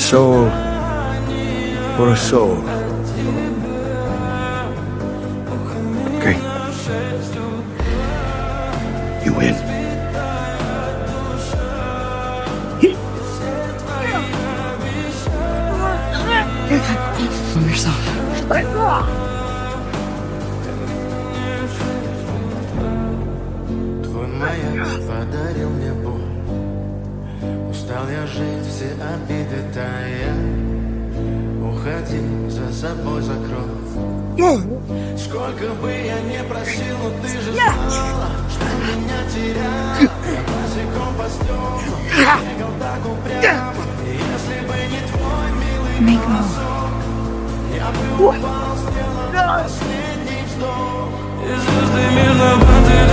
soul for a soul. Okay. You win. Move yourself. Твой маяк подарил мне боль. Устал я жить, все обиды тая. Уходи, за собой закрой. Сколько бы я не просил, но ты же знала, что меня теряла. Босиком по стеклам, бегал так упрямо. Если бы не твой милый голосок, я бы упал, сделал последний вздох. И звезды мирно падают.